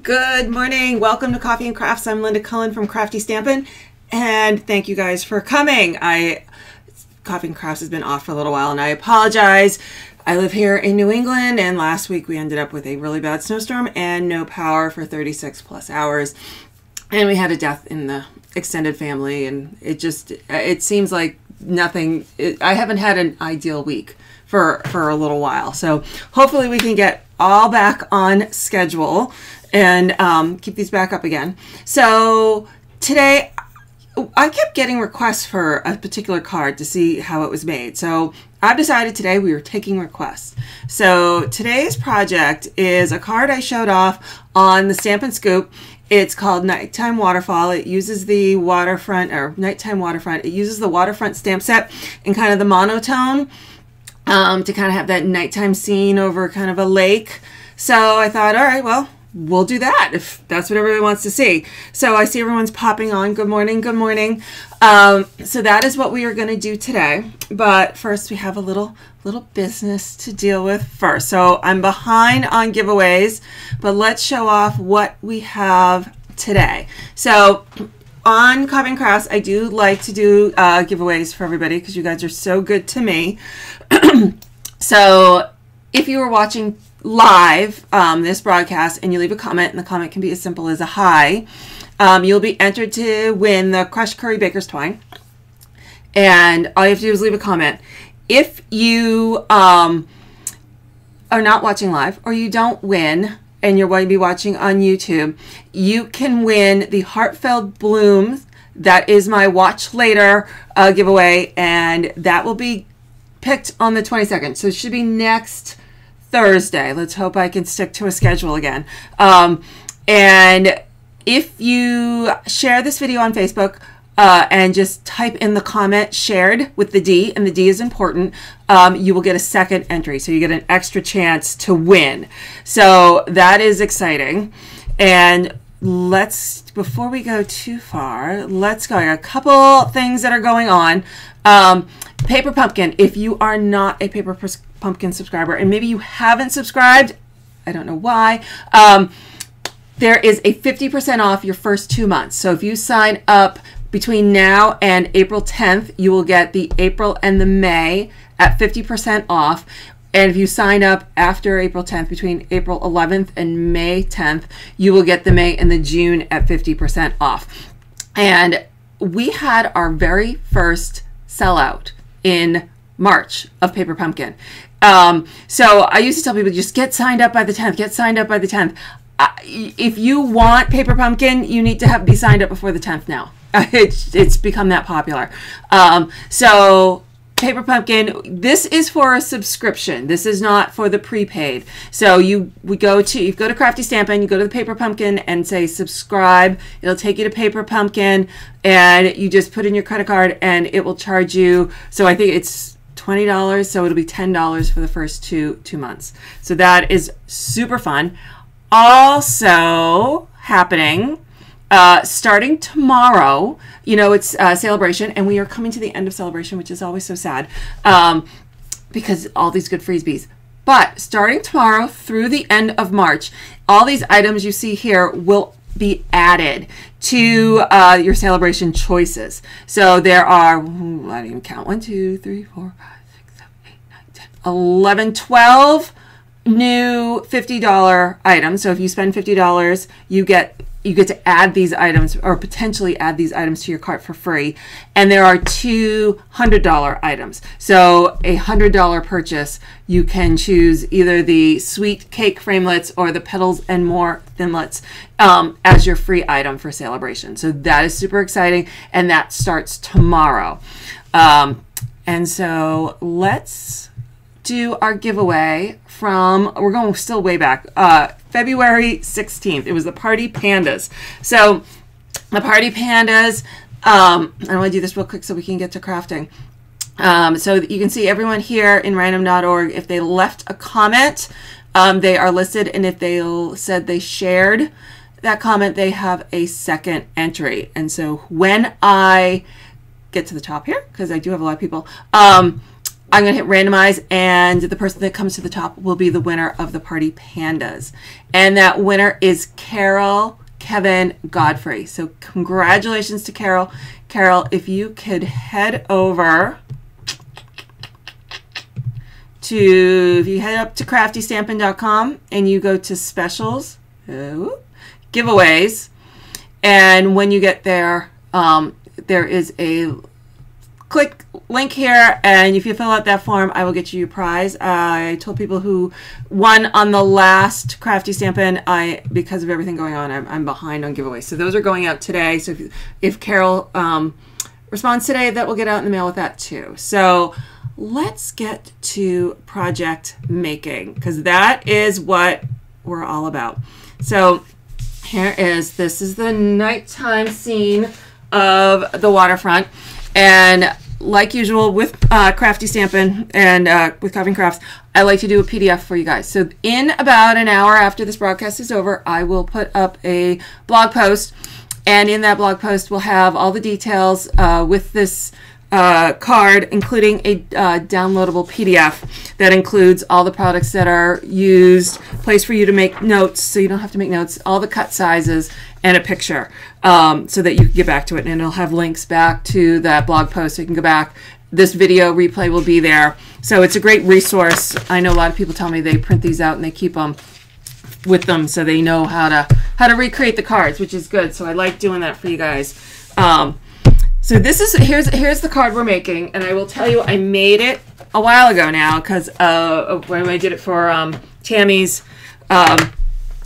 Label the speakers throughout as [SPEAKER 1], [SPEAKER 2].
[SPEAKER 1] Good morning. Welcome to Coffee and Crafts. I'm Linda Cullen from Crafty Stampin', and thank you guys for coming. Coffee and Crafts has been off for a little while, and I apologize. I live here in New England, and last week we ended up with a really bad snowstorm and no power for 36 plus hours. And we had a death in the extended family, and it seems like I haven't had an ideal week for a little while. So hopefully we can get all back on schedule and keep these back up again. So today I kept getting requests for a particular card to see how it was made. So I've decided today we are taking requests. So today's project is a card I showed off on the Stampin' Scoop. It's called Nighttime Waterfall. It uses the Waterfront, or Nighttime Waterfront. It uses the Waterfront stamp set in kind of the monotone to kind of have that nighttime scene over kind of a lake. So I thought, all right, well, we'll do that if that's what everybody wants to see. So I see everyone's popping on. Good morning. Good morning. So that is what we are going to do today. But first we have a little business to deal with first. So I'm behind on giveaways, but let's show off what we have today. So on Coffee and Crafts, I do like to do giveaways for everybody because you guys are so good to me. So if you were watching live this broadcast and you leave a comment, and the comment can be as simple as a hi, you'll be entered to win the Crushed Curry Baker's Twine. And all you have to do is leave a comment. If you are not watching live, or you don't win and you're going to be watching on YouTube, you can win the Heartfelt Blooms. That is my watch later giveaway, and that will be picked on the 22nd. So it should be next Thursday. Let's hope I can stick to a schedule again. And if you share this video on Facebook and just type in the comment shared with the D, and the D is important, you will get a second entry. So you get an extra chance to win. So that is exciting. And before we go too far, let's go. I got a couple things that are going on. Paper Pumpkin, if you are not a Paper Pumpkin subscriber, and maybe you haven't subscribed, I don't know why, there is a 50% off your first 2 months. So if you sign up between now and April 10th, you will get the April and the May at 50% off. And if you sign up after April 10th, between April 11th and May 10th, you will get the May and the June at 50% off. And we had our very first sellout in March of Paper Pumpkin. So I used to tell people, just get signed up by the 10th, get signed up by the 10th. If you want Paper Pumpkin, you need to be signed up before the 10th now. It's become that popular. So Paper Pumpkin, this is for a subscription. This is not for the prepaid. So you go to Crafty Stampin', you go to the Paper Pumpkin and say subscribe. It'll take you to Paper Pumpkin, and you just put in your credit card and it will charge you. So I think it's $20, so it'll be $10 for the first two months. So that is super fun. Also happening, starting tomorrow, it's Celebration, and we are coming to the end of Celebration, which is always so sad because all these good freebies. But starting tomorrow through the end of March, all these items you see here will be added to your Celebration choices. So there are, I didn't even count, 1, 2, 3, 4, 5, 6, 7, 8, 9, 10, 11, 12 new $50 items. So if you spend $50, you get to add these items, or potentially add these items to your cart for free. And there are two $100 items. So a $100 purchase, you can choose either the Sweet Cake Framelets or the Petals and More Thinlets as your free item for Celebration. So that is super exciting, and that starts tomorrow. And so let's do our giveaway from, we're going still way back, February 16th. It was the Party Pandas. So the Party Pandas, I want to do this real quick so we can get to crafting. So you can see everyone here in random.org, if they left a comment, they are listed, and if they said they shared that comment, they have a second entry. And so when I get to the top here, because I do have a lot of people, I'm going to hit randomize, and the person that comes to the top will be the winner of the Party Pandas. And that winner is Carol Kevin Godfrey. So congratulations to Carol. Carol, if you could head over to, if you head up to craftystampin.com and you go to specials, giveaways, and when you get there, there is a click link here, and if you fill out that form, I will get you your prize. I told people who won on the last Crafty Stampin', because of everything going on, I'm behind on giveaways. So those are going out today. So if Carol responds today, that will get out in the mail with that too. So let's get to project making, because that is what we're all about. So here is, this is the nighttime scene of the waterfront. And like usual with Crafty Stampin' and with Coffee and Crafts, I like to do a PDF for you guys. So in about an hour after this broadcast is over, I will put up a blog post. And in that blog post, we'll have all the details with this card, including a downloadable PDF that includes all the products that are used, place for you to make notes so you don't have to make notes, all the cut sizes, and a picture so that you can get back to it. And it'll have links back to that blog post so you can go back. This video replay will be there. So it's a great resource. I know a lot of people tell me they print these out and they keep them with them so they know how to recreate the cards, which is good. So I like doing that for you guys. So this is, here's the card we're making, and I will tell you I made it a while ago now because when I did it for Tammy's,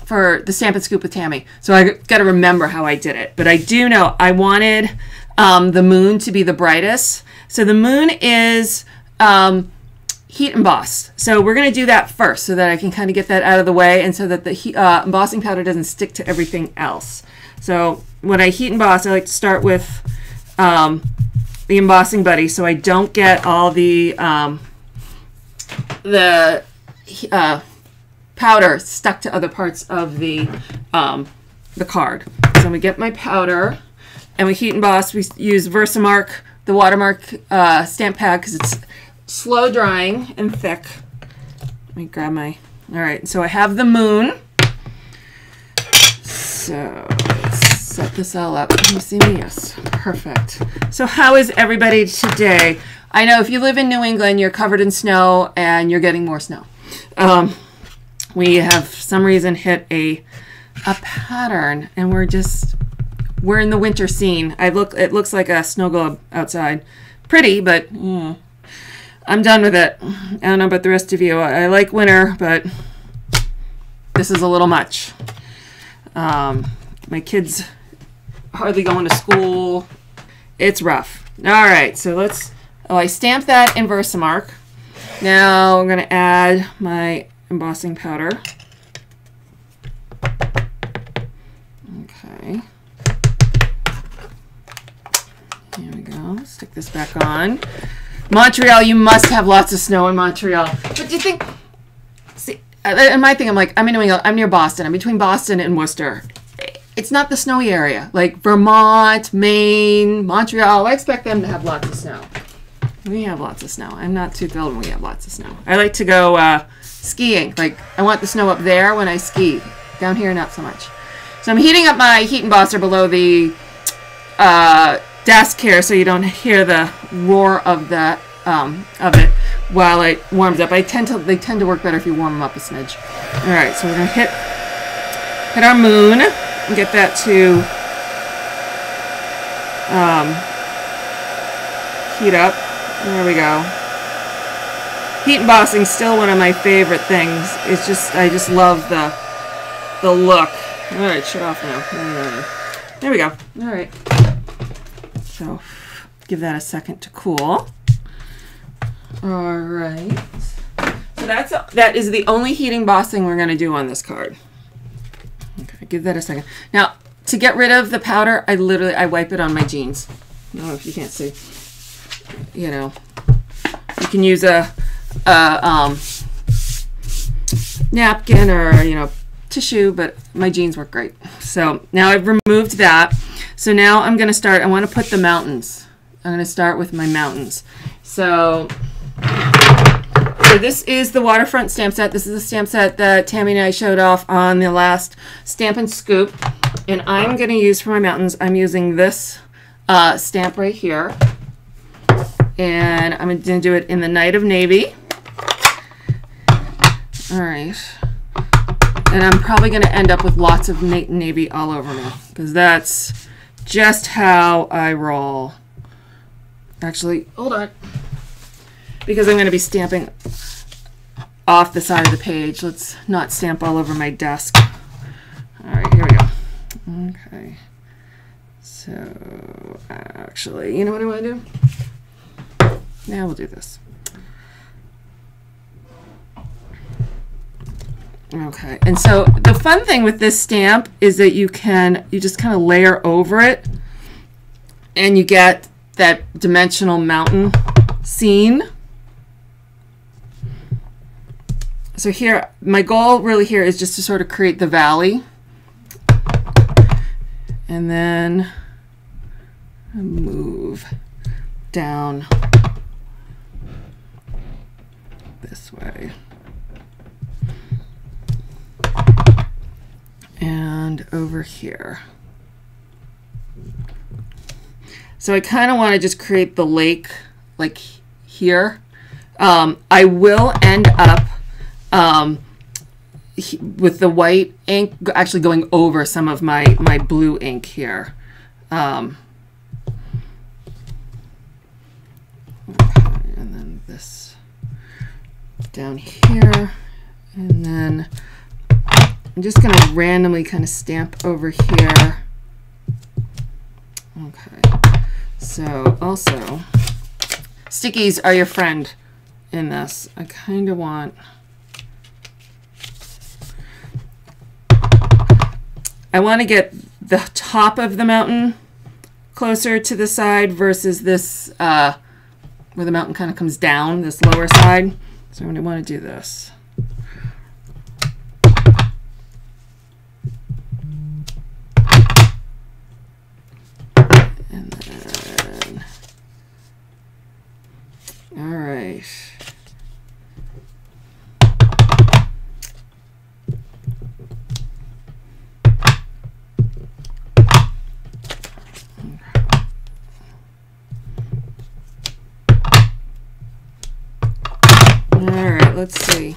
[SPEAKER 1] for the Stampin' Scoop with Tammy. So I got to remember how I did it. But I do know I wanted the moon to be the brightest. So the moon is heat embossed. So we're going to do that first so that I can kind of get that out of the way and so that the embossing powder doesn't stick to everything else. So when I heat emboss, I like to start with the embossing buddy so I don't get all the powder stuck to other parts of the card. So we get my powder and we heat emboss. We use Versamark, the watermark stamp pad, because it's slow drying and thick. Let me grab my, all right, so I have the moon. So let's set this all up. Can you see me? Yes, perfect. So how is everybody today? I know if you live in New England, you're covered in snow and you're getting more snow. We have for some reason hit a pattern and we're in the winter scene. It looks like a snow globe outside. Pretty, but I'm done with it. I don't know about the rest of you. I like winter, but this is a little much. My kids hardly going to school. It's rough. All right, so I stamped that in Versamark. Now I'm going to add my embossing powder. Okay. Here we go. Stick this back on. Montreal, you must have lots of snow in Montreal. But do you think, see, in my thing, I'm like, I'm in New England, I'm near Boston. I'm between Boston and Worcester. It's not the snowy area. Like Vermont, Maine, Montreal, I expect them to have lots of snow. We have lots of snow. I'm not too thrilled when we have lots of snow. I like to go skiing. Like, I want the snow up there when I ski. Down here, not so much. So I'm heating up my heat embosser below the desk here so you don't hear the roar of that of it while it warms up. They tend to work better if you warm them up a smidge. All right, so we're gonna hit our moon and get that to heat up. There we go. Heat embossing is still one of my favorite things. It's just, I just love the look. All right, shut off now. There we go. All right. So give that a second to cool. All right. So that is the only heat embossing we're going to do on this card. Okay, give that a second. Now, to get rid of the powder, I wipe it on my jeans. I don't know if you can't see. You know, you can use a napkin or, you know, tissue, but my jeans work great. So now I've removed that. So now I'm going to start, I want to put the mountains. I'm going to start with my mountains. So So this is the Waterfront stamp set. This is the stamp set that Tammy and I showed off on the last Stampin' Scoop. And I'm going to use for my mountains, I'm using this stamp right here. And I'm going to do it in the Night of Navy. All right. And I'm probably going to end up with lots of navy all over me, because that's just how I roll. Actually, hold on. Because I'm going to be stamping off the side of the page. Let's not stamp all over my desk. All right, here we go. Okay. So, actually, you know what I want to do? Now we'll do this. Okay, and so the fun thing with this stamp is that you just kind of layer over it and you get that dimensional mountain scene. So here, my goal really here is just to sort of create the valley. And then move down this way. And over here. So I kind of want to just create the lake like here. I will end up with the white ink actually going over some of my blue ink here. Okay, and then this down here, and then I'm just going to randomly kind of stamp over here. Okay, so also stickies are your friend in this. I kind of want, I want to get the top of the mountain closer to the side versus this where the mountain kind of comes down, this lower side. So I'm going to want to do this. And then, all right. Let's see.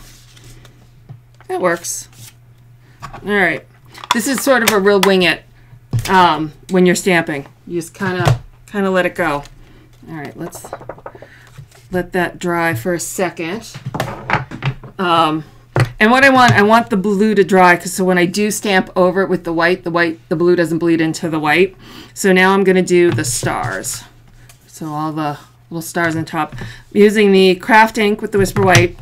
[SPEAKER 1] That works. All right. This is sort of a real wing it when you're stamping. You just kind of let it go. All right. Let's let that dry for a second. And what I want the blue to dry, because so when I do stamp over it with the blue doesn't bleed into the white. So now I'm going to do the stars. So all the little stars on top. I'm using the craft ink with the Whisper White.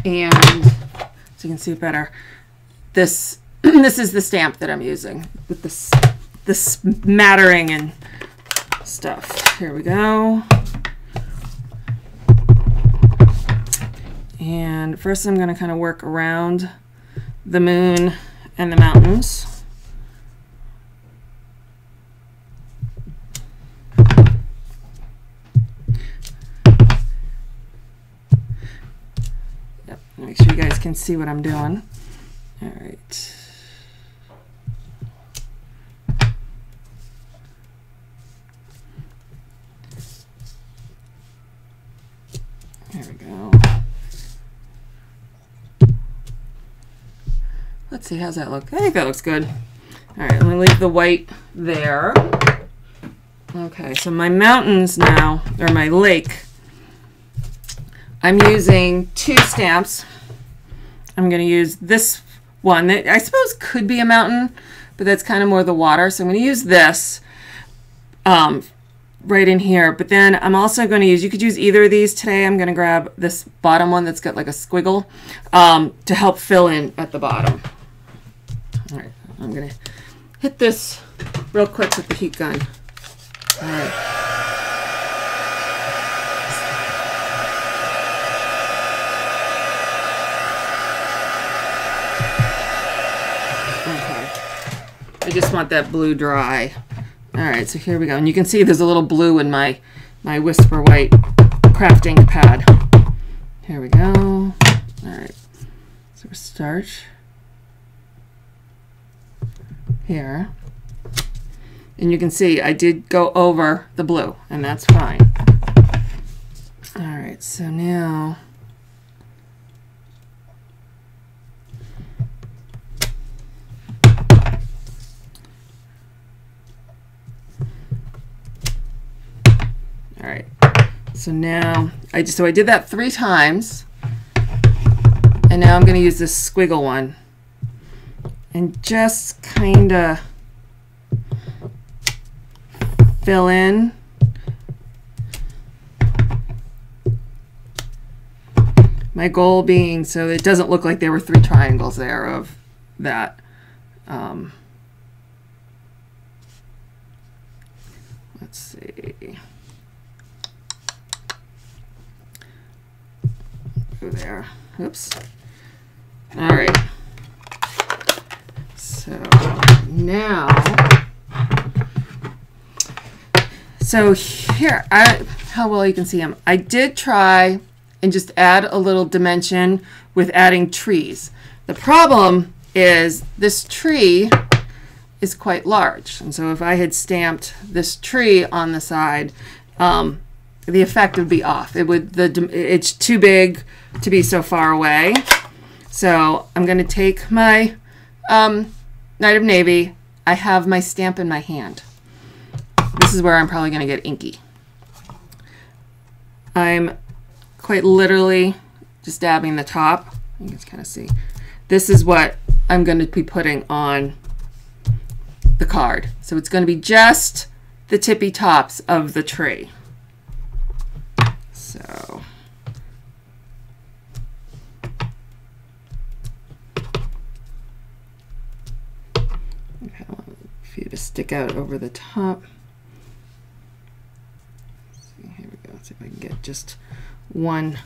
[SPEAKER 1] And so you can see it better, this is the stamp that I'm using with this smattering and stuff. Here we go. And first I'm going to kind of work around the moon and the mountains. Make sure you guys can see what I'm doing. All right. There we go. Let's see, how's that look? I think that looks good. All right, I'm gonna leave the white there. Okay, so my mountains now, or my lake, I'm using two stamps. I'm going to use this one that I suppose could be a mountain, but that's kind of more the water. So I'm going to use this right in here. But then I'm also going to use, you could use either of these today. I'm going to grab this bottom one that's got like a squiggle to help fill in at the bottom. All right, I'm going to hit this real quick with the heat gun. All right. I just want that blue dry. All right, so here we go. And you can see there's a little blue in my Whisper White craft ink pad. Here we go. All right. So we start here. And you can see I did go over the blue, and that's fine. All right, so now all right. So now I did that 3 times. And now I'm going to use this squiggle one and just kind of fill in. My goal being so it doesn't look like there were 3 triangles there of that. Let's see. Go there. Oops. All right. So now, here, how well you can see them. I did try and just add a little dimension with adding trees. The problem is this tree is quite large, and so if I had stamped this tree on the side, the effect would be off. It's too big to be so far away. So I'm going to take my Night of Navy. I have my stamp in my hand. This is where I'm probably going to get inky. I'm quite literally just dabbing the top. You can kind of see. This is what I'm going to be putting on the card. So it's going to be just the tippy tops of the tree. So okay, I want a few to stick out over the top. Let's see, here we go. Let's see if I can get just one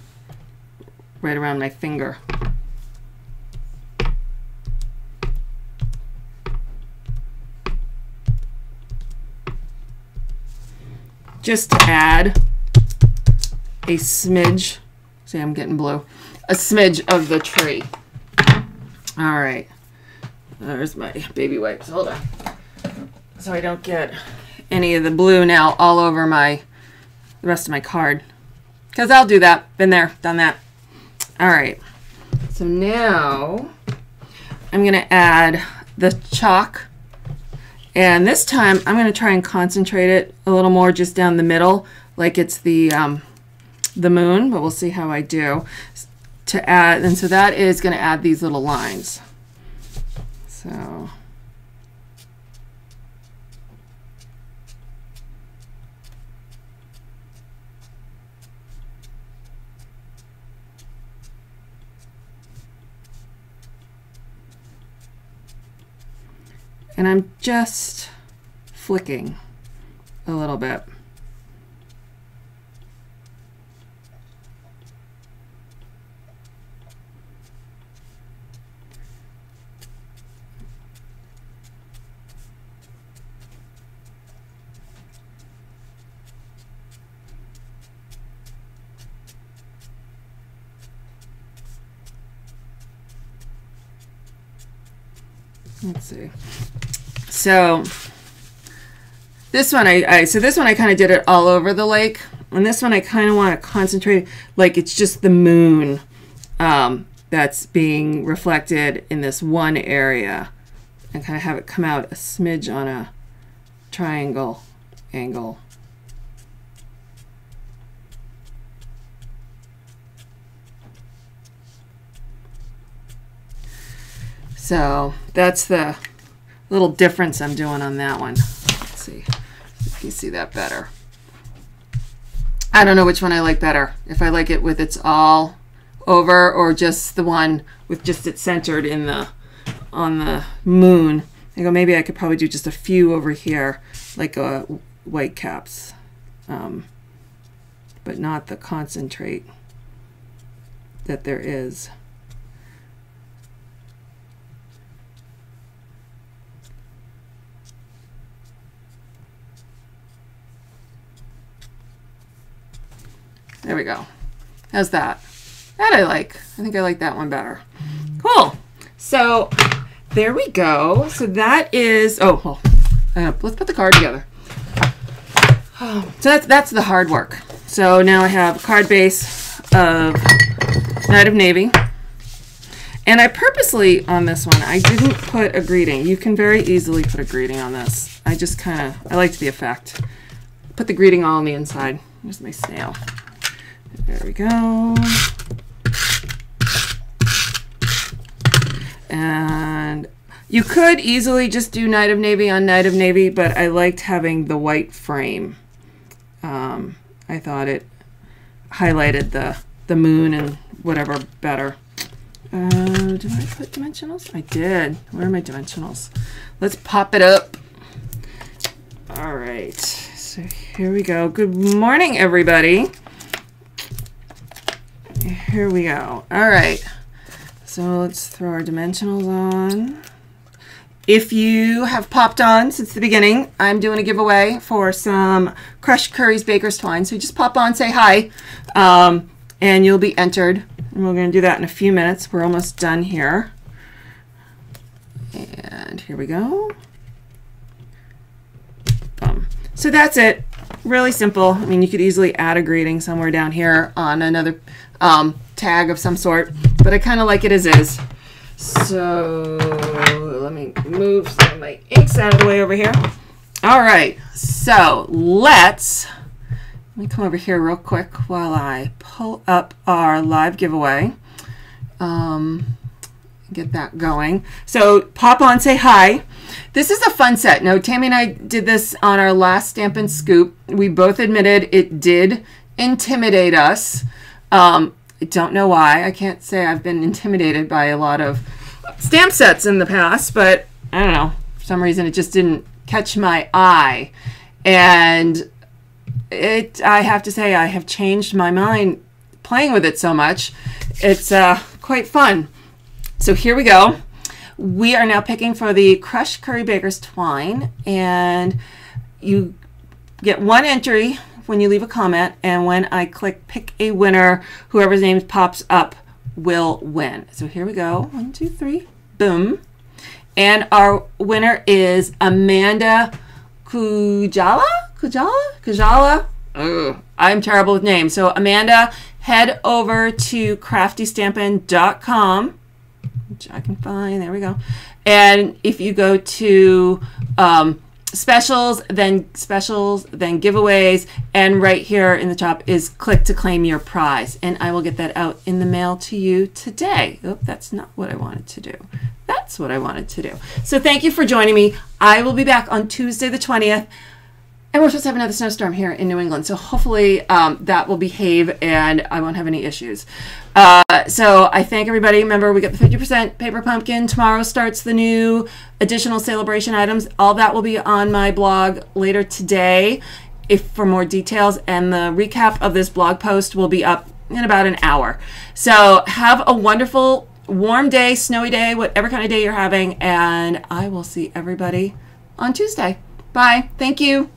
[SPEAKER 1] right around my finger. Just to add a smidge, see I'm getting blue, a smidge of the tree. All right, there's my baby wipes, hold on. So I don't get any of the blue now all over the rest of my card. Because I'll do that, been there, done that. All right, so now I'm gonna add the chalk. And this time I'm gonna try and concentrate it a little more just down the middle, like it's the moon, but we'll see how I do. To add, and so that is going to add these little lines. So and I'm just flicking a little bit. Let's see. So this one I kind of did it all over the lake, and this one I kind of want to concentrate like it's just the moon that's being reflected in this one area, and kind of have it come out a smidge on a triangle angle. So that's the little difference I'm doing on that one. Let's see if you see that better. I don't know which one I like better. If I like it with it's all over or just the one with just it centered in on the moon. I go, maybe I could probably do just a few over here, like white caps, but not the concentrate that there is. There we go. How's that? That I like. I think I like that one better. Cool. So there we go. So that is, oh, well, let's put the card together. Oh, so that's the hard work. So now I have a card base of Knight of Navy. And I purposely, on this one, I didn't put a greeting. You can very easily put a greeting on this. I just kind of, I liked the effect. Put the greeting all on the inside. Here's my snail. There we go. And you could easily just do Knight of Navy on Knight of Navy, but I liked having the white frame. I thought it highlighted the moon and whatever better. Did I put dimensionals? I did. Where are my dimensionals? Let's pop it up. All right. So here we go. Good morning, everybody. Here we go. All right. So let's throw our dimensionals on. If you have popped on since the beginning, I'm doing a giveaway for some Crushed Curry's Baker's Twine. So you just pop on, say hi, and you'll be entered. And we're going to do that in a few minutes. We're almost done here. And here we go. Boom. So that's it. Really simple. I mean, you could easily add a greeting somewhere down here on another tag of some sort, but I kind of like it as is. So let me move some of my inks out of the way over here. All right, so let me come over here real quick while I pull up our live giveaway. Get that going. So pop on, say hi. This is a fun set. Now, Tammy and I did this on our last Stampin' Scoop. We both admitted it did intimidate us. I don't know why. I can't say I've been intimidated by a lot of stamp sets in the past, but I don't know. For some reason, it just didn't catch my eye. And I have to say, I have changed my mind playing with it so much. It's quite fun. So here we go. We are now picking for the Crushed Curry Baker's Twine, and you get one entry when you leave a comment, and when I click pick a winner, whoever's name pops up will win. So here we go. 1, 2, 3, boom. And our winner is Amanda Kujala? Ugh, I'm terrible with names. So Amanda, head over to craftystampin.com, which I can find. There we go. And if you go to specials, then giveaways, and right here in the top is click to claim your prize, and I will get that out in the mail to you today. Oh, that's not what I wanted to do. That's what I wanted to do. So thank you for joining me. I will be back on Tuesday the 20th, and we're supposed to have another snowstorm here in New England, so hopefully that will behave and I won't have any issues. So I thank everybody. Remember, we got the 50% paper pumpkin. Tomorrow starts the new additional celebration items. All that will be on my blog later today for more details, and the recap of this blog post will be up in about an hour. So have a wonderful warm day, snowy day, whatever kind of day you're having, and I will see everybody on Tuesday. Bye. Thank you.